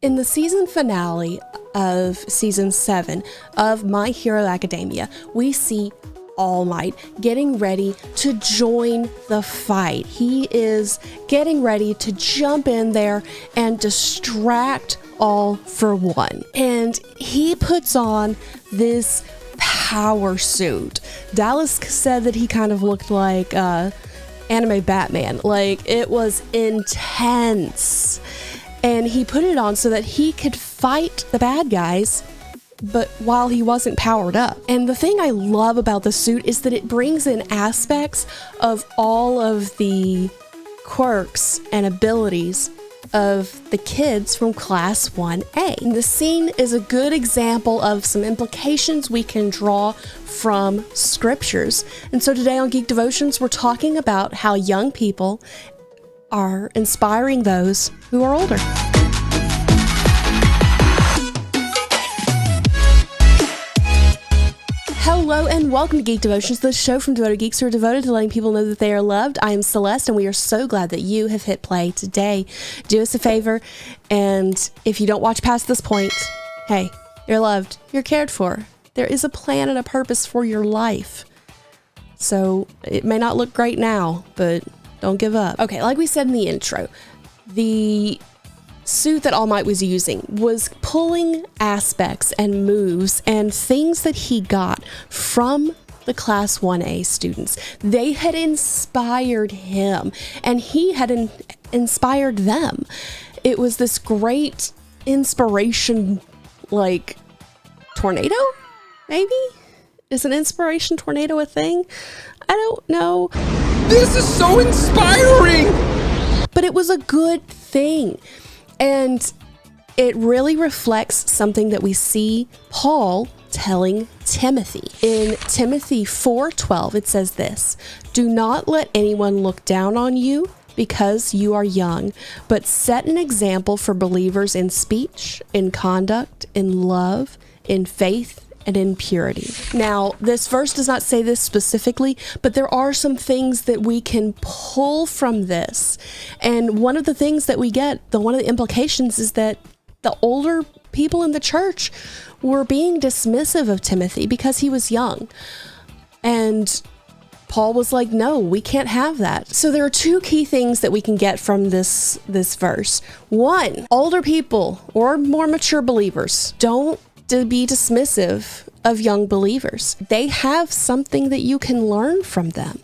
In the season finale of season 7 of My Hero Academia, we see All Might getting ready to join the fight. He is getting ready to jump in there and distract All for One. And he puts on this power suit. Dallas said that he kind of looked like anime Batman. Like, it was intense. And he put it on so that he could fight the bad guys, but while he wasn't powered up. And the thing I love about the suit is that it brings in aspects of all of the quirks and abilities of the kids from Class 1A. And the scene is a good example of some implications we can draw from scriptures. And so today on Geek Devotions, we're talking about how young people are inspiring those who are older. Hello and welcome to Geek Devotions, the show from devoted geeks who are devoted to letting people know that they are loved. I am Celeste, and we are so glad that you have hit play today. Do us a favor, and if you don't watch past this point, hey, you're loved, you're cared for. There is a plan and a purpose for your life. So it may not look great now, but don't give up. Okay, like we said in the intro, the suit that All Might was using was pulling aspects and moves and things that he got from the Class 1A students. They had inspired him, and he had inspired them. It was this great inspiration, like, tornado, maybe? Is an inspiration tornado a thing? I don't know. This is so inspiring! But it was a good thing. And it really reflects something that we see Paul telling Timothy. In Timothy 4:12, it says this: "Do not let anyone look down on you because you are young, but set an example for believers in speech, in conduct, in love, in faith, and in purity." Now, this verse does not say this specifically, but there are some things that we can pull from this. And one of the things that we get, one of the implications is that the older people in the church were being dismissive of Timothy because he was young. And Paul was like, no, we can't have that. So there are two key things that we can get from this verse. One, older people or more mature believers don't to be dismissive of young believers. They have something that you can learn from them,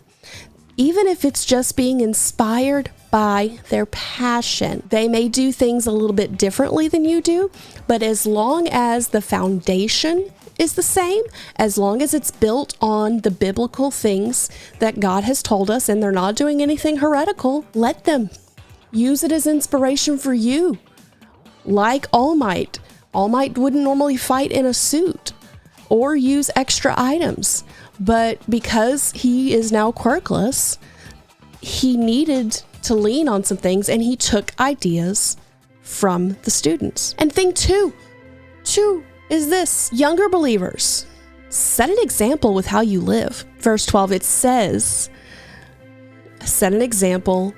even if it's just being inspired by their passion. They may do things a little bit differently than you do, but as long as the foundation is the same, as long as it's built on the biblical things that God has told us and they're not doing anything heretical, let them use it as inspiration for you. Like All Might. All Might wouldn't normally fight in a suit or use extra items, but because he is now quirkless, he needed to lean on some things, and he took ideas from the students. And thing two is this: younger believers, set an example with how you live. Verse 12, it says, set an example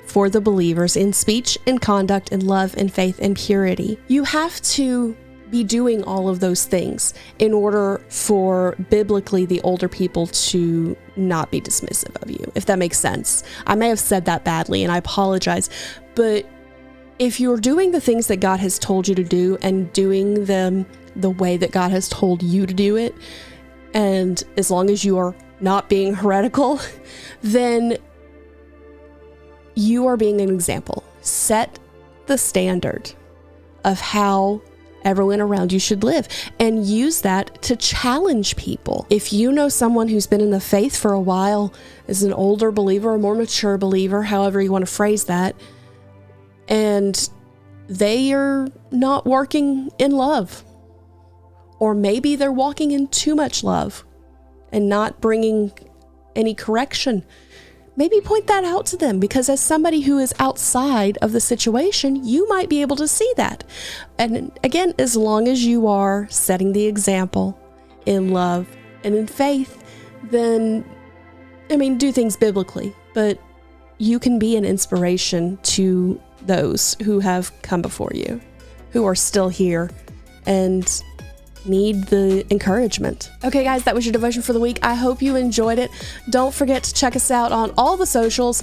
for the believers in speech, in conduct, in love, in faith, and purity. You have to be doing all of those things in order for biblically the older people to not be dismissive of you, if that makes sense. I may have said that badly, and I apologize, but if you're doing the things that God has told you to do and doing them the way that God has told you to do it, and as long as you are not being heretical, then you are being an example. Set the standard of how everyone around you should live, and use that to challenge people. If you know someone who's been in the faith for a while, is an older believer, a more mature believer, however you want to phrase that, and they are not working in love, or maybe they're walking in too much love and not bringing any correction, maybe point that out to them, because as somebody who is outside of the situation, you might be able to see that. And again, as long as you are setting the example in love and in faith, then, do things biblically, but you can be an inspiration to those who have come before you. who are still here and need the encouragement. Okay, guys, that was your devotion for the week. I hope you enjoyed it. Don't forget to check us out on all the socials.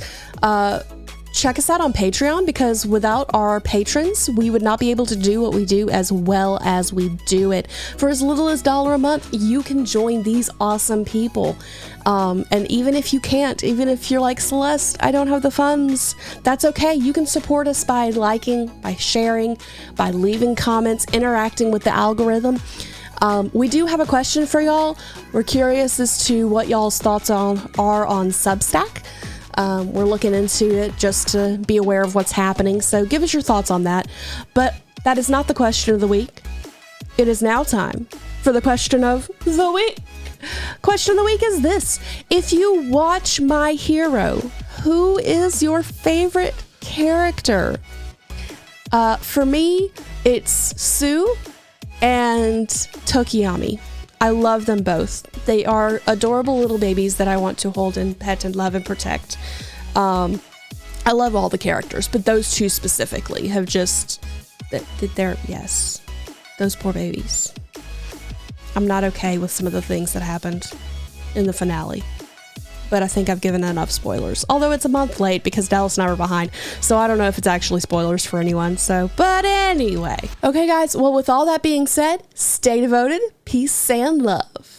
Check us out on Patreon, because without our patrons, we would not be able to do what we do as well as we do it. For as little as $1 a month, you can join these awesome people. And even if you can't, even if you're like, Celeste, I don't have the funds, that's okay. You can support us by liking, by sharing, by leaving comments, interacting with the algorithm. We do have a question for y'all. We're curious as to what y'all's thoughts are on Substack. We're looking into it just to be aware of what's happening. So give us your thoughts on that. But that is not the question of the week. It is now time for the question of the week. Question of the week is this: if you watch My Hero, who is your favorite character? For me, it's Sue and Tokiyami. I love them both. They are adorable little babies that I want to hold and pet and love and protect. I love all the characters, but those two specifically have just, yes, those poor babies. I'm not okay with some of the things that happened in the finale, but I think I've given enough spoilers. Although it's a month late because Dallas and I were behind, so I don't know if it's actually spoilers for anyone. But anyway. Okay, guys, well, with all that being said, stay devoted, peace, and love.